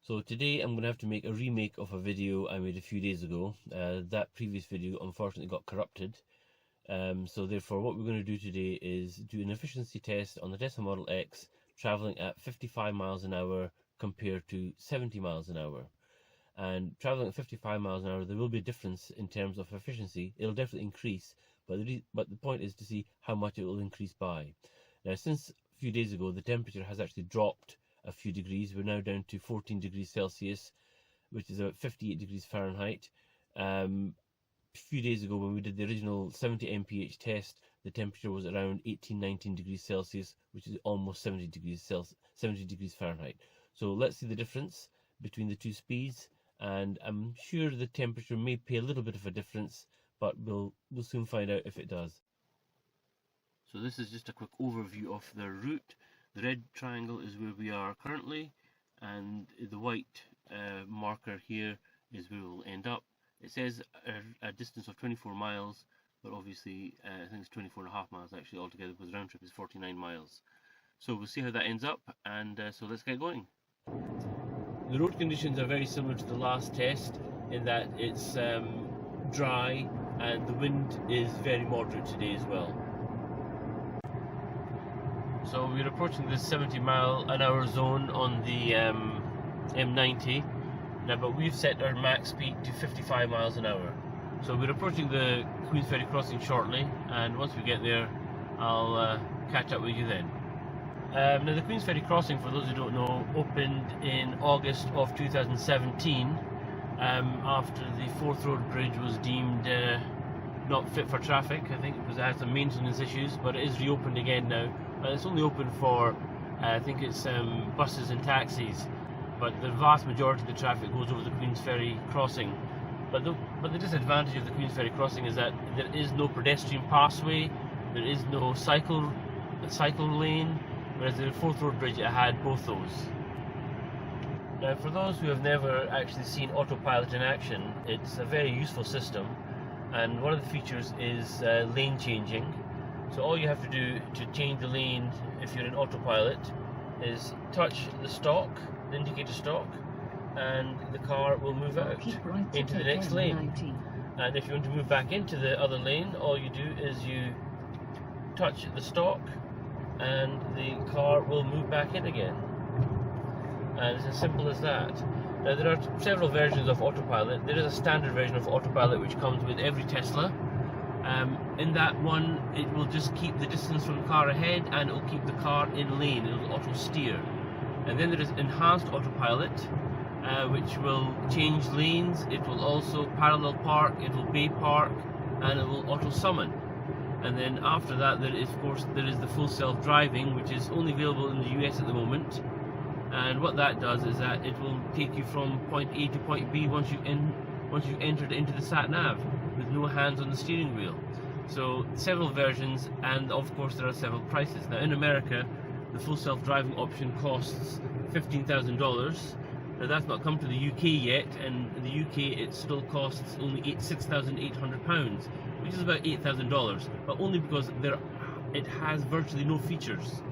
So today I'm going to have to make a remake of a video I made a few days ago. That previous video unfortunately got corrupted. So therefore what we're going to do today is do an efficiency test on the Tesla Model X travelling at 55 miles an hour compared to 70 miles an hour. And travelling at 55 miles an hour, there will be a difference in terms of efficiency. It'll definitely increase, but the point is to see how much it will increase by. Now, since a few days ago, the temperature has actually dropped a few degrees. We're now down to 14 degrees Celsius, which is about 58 degrees Fahrenheit. A few days ago, when we did the original 70 MPH test, the temperature was around 18-19 degrees Celsius, which is almost 70 degrees Fahrenheit. So let's see the difference between the two speeds, and I'm sure the temperature may pay a little bit of a difference, but we'll soon find out if it does. So this is just a quick overview of the route. The red triangle is where we are currently, and the white marker here is where we'll end up. It says a distance of 24 miles, but obviously I think it's 24.5 miles actually altogether, because the round trip is 49 miles. So we'll see how that ends up, and so let's get going. The road conditions are very similar to the last test in that it's dry and the wind is very moderate today as well. So we're approaching the 70 mile an hour zone on the M90 now, but we've set our max speed to 55 miles an hour. So we're approaching the Queensferry Crossing shortly, and once we get there I'll catch up with you then. Now the Queensferry Crossing, for those who don't know, opened in August of 2017 after the Fourth Road Bridge was deemed not fit for traffic. I think it had some maintenance issues, but it is reopened again now. It's only open for, I think it's buses and taxis, but the vast majority of the traffic goes over the Queensferry Crossing. But the disadvantage of the Queensferry Crossing is that there is no pedestrian passway, there is no cycle lane, whereas the Fourth Road Bridge, it had both those. Now, for those who have never actually seen autopilot in action, it's a very useful system, and one of the features is lane changing. So all you have to do to change the lane if you're in autopilot is touch the stalk, the indicator stalk, and the car will move out into the next lane. And if you want to move back into the other lane, all you do is you touch the stalk and the car will move back in again. And it's as simple as that. Now, there are several versions of autopilot. There is a standard version of autopilot which comes with every Tesla. In that one, it will just keep the distance from the car ahead, and it will keep the car in lane. It will auto steer. And then there is enhanced autopilot, which will change lanes. It will also parallel park, it will bay park, and it will auto summon. And then after that, there is the full self-driving, which is only available in the US at the moment. And what that does is that it will take you from point A to point B once you've entered into the sat nav, with no hands on the steering wheel. So several versions, and of course there are several prices. Now, in America, the full self-driving option costs $15,000. Now, that's not come to the UK yet, and in the UK it still costs only £6,800, which is about $8,000, but only because it has virtually no features.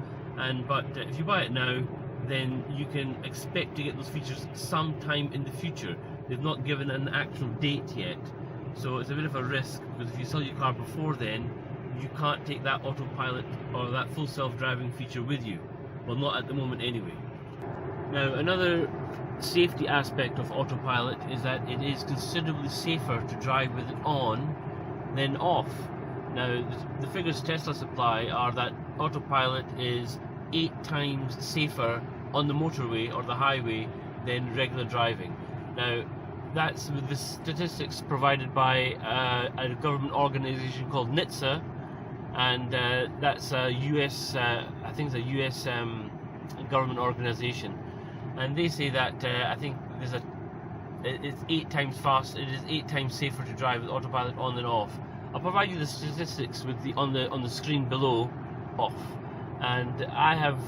But if you buy it now, then you can expect to get those features sometime in the future. They've not given an actual date yet, so it's a bit of a risk, because if you sell your car before then, you can't take that autopilot or that full self-driving feature with you. Well, not at the moment anyway. Now, another safety aspect of autopilot is that it is considerably safer to drive with it on than off. Now, the figures Tesla supply are that autopilot is 8 times safer on the motorway or the highway than regular driving. Now, that's with the statistics provided by a government organization called NHTSA, and that's a US, I think it's a US government organization, and they say that I think it's 8 times fast. It is 8 times safer to drive with autopilot on than off. I'll provide you the statistics with on the screen below, off. And I have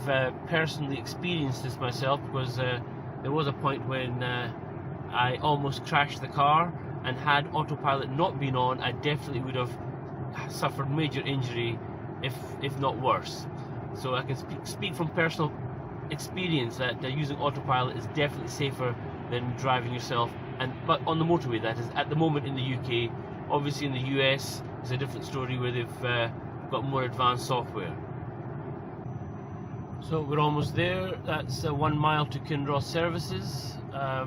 personally experienced this myself, because there was a point when I almost crashed the car, and had autopilot not been on, I definitely would have suffered major injury, if not worse. So I can speak from personal experience that using autopilot is definitely safer than driving yourself, but on the motorway, that is, at the moment in the UK. Obviously in the US it's a different story where they've got more advanced software. So we're almost there. That's 1 mile to Kindra Services, so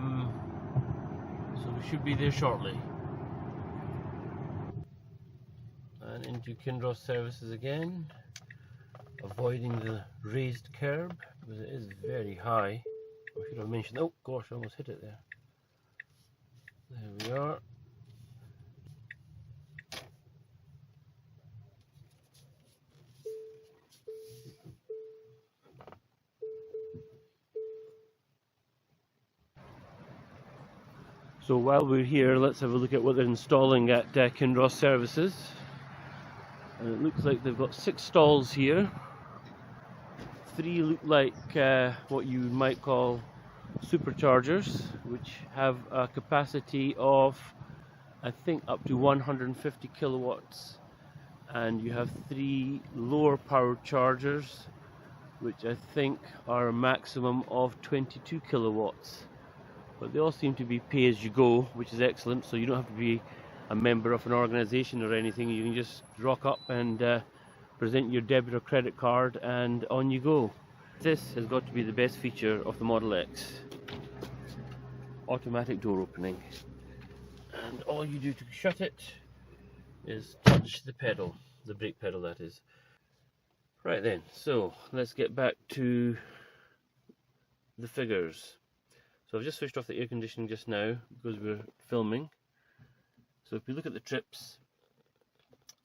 we should be there shortly. And into Kindra Services again, avoiding the raised curb because it is very high. I should have mentioned, oh gosh, I almost hit it there. There we are. So while we're here, let's have a look at what they're installing at Kindra Services. And it looks like they've got 6 stalls here. 3 look like what you might call superchargers, which have a capacity of, I think, up to 150 kilowatts. And you have 3 lower powered chargers, which I think are a maximum of 22 kilowatts. But they all seem to be pay as you go, which is excellent, so you don't have to be a member of an organization or anything. You can just rock up and present your debit or credit card and on you go. This has got to be the best feature of the Model X. Automatic door opening. And all you do to shut it is touch the pedal, the brake pedal that is. Right then, so let's get back to the figures. So I've just switched off the air conditioning just now because we're filming. So if we look at the trips,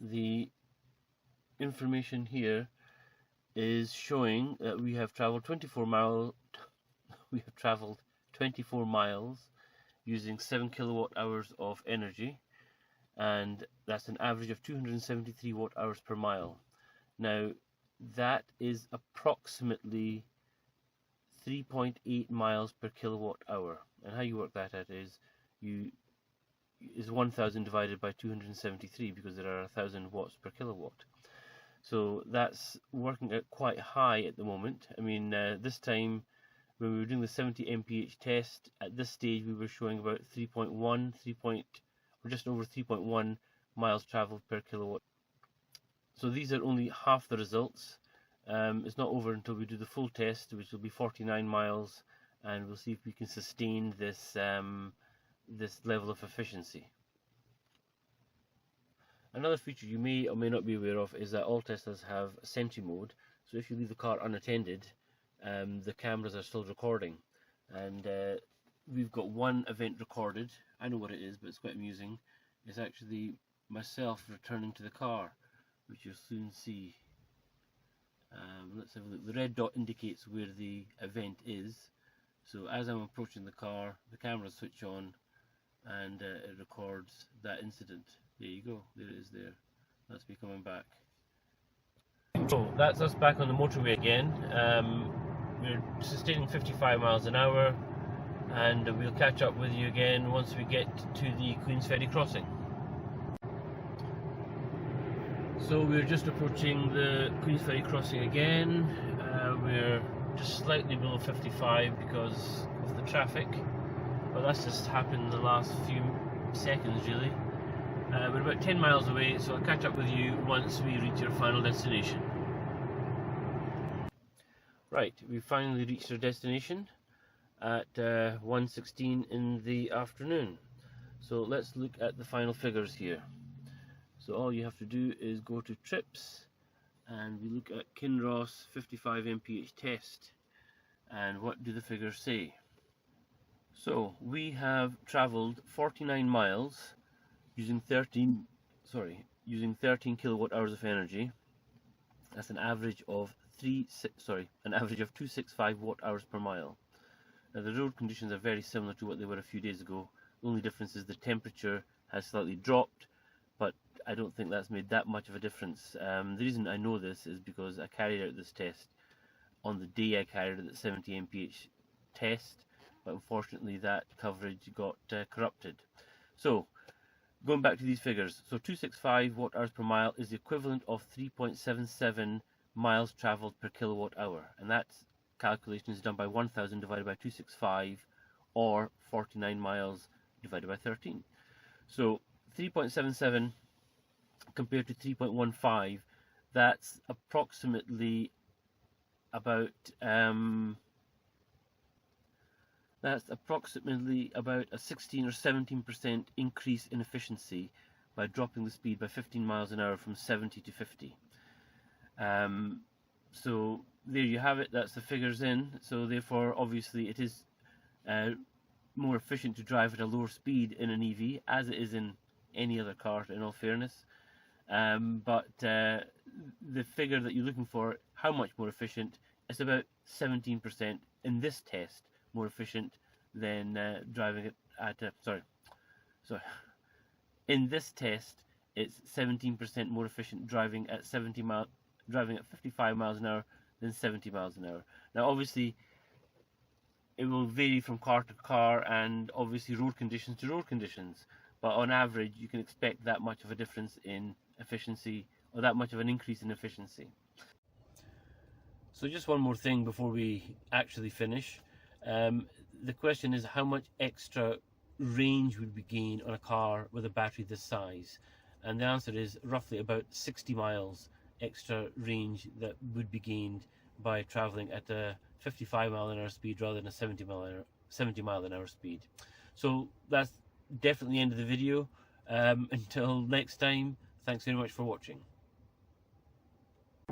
the information here is showing that we have traveled 24 miles. We have traveled 24 miles using 7 kilowatt hours of energy, and that's an average of 273 watt hours per mile. Now that is approximately 3.8 miles per kilowatt hour, and how you work that out is 1000 divided by 273, because there are 1000 watts per kilowatt. So that's working out quite high at the moment. I mean, this time when we were doing the 70 MPH test, at this stage we were showing about 3.1 or just over 3.1 miles traveled per kilowatt. So these are only half the results. It's not over until we do the full test, which will be 49 miles, and we'll see if we can sustain this this level of efficiency. Another feature you may or may not be aware of is that all Teslas have Sentry Mode. So if you leave the car unattended, the cameras are still recording, and we've got one event recorded. I know what it is, but it's quite amusing. It's actually myself returning to the car, which you'll soon see. Let's have a look. The red dot indicates where the event is. So as I'm approaching the car, the cameras switch on and it records that incident. There you go, there it is there. That's me coming back. So that's us back on the motorway again. We're sustaining 55 miles an hour, and we'll catch up with you again once we get to the Queensferry Crossing. So we're just approaching the Queensferry Crossing again. We're just slightly below 55 because of the traffic, but that's just happened in the last few seconds really. We're about 10 miles away, so I'll catch up with you once we reach our final destination. Right, we've finally reached our destination at 1:16 in the afternoon. So let's look at the final figures here. So all you have to do is go to trips, and we look at Kindra's 55 MPH test, and what do the figures say? So we have travelled 49 miles using 13 kilowatt hours of energy. That's an average of 265 watt hours per mile. Now the road conditions are very similar to what they were a few days ago. The only difference is the temperature has slightly dropped, but I don't think that's made that much of a difference. The reason I know this is because I carried out this test on the day I carried out the 70 MPH test, but unfortunately that coverage got corrupted. So going back to these figures, so 265 watt hours per mile is the equivalent of 3.77 miles travelled per kilowatt hour, and that calculation is done by 1000 divided by 265, or 49 miles divided by 13. So 3.77 compared to 3.15, that's approximately about a 16 or 17% increase in efficiency by dropping the speed by 15 miles an hour from 70 to 50. So there you have it, that's the figures in. So therefore, obviously, it is more efficient to drive at a lower speed in an EV, as it is in any other car, in all fairness. But the figure that you're looking for, how much more efficient, is about 17% in this test more efficient than driving it at in this test it's 17% more efficient driving at 55 miles an hour than 70 miles an hour. Now obviously it will vary from car to car and obviously road conditions to road conditions, but on average you can expect that much of a difference in efficiency, or that much of an increase in efficiency. So just one more thing before we actually finish. The question is, how much extra range would we gain on a car with a battery this size? And the answer is roughly about 60 miles extra range that would be gained by traveling at a 55 mile an hour speed rather than a 70 mile an hour speed. So that's definitely the end of the video. Until next time, thanks very much for watching.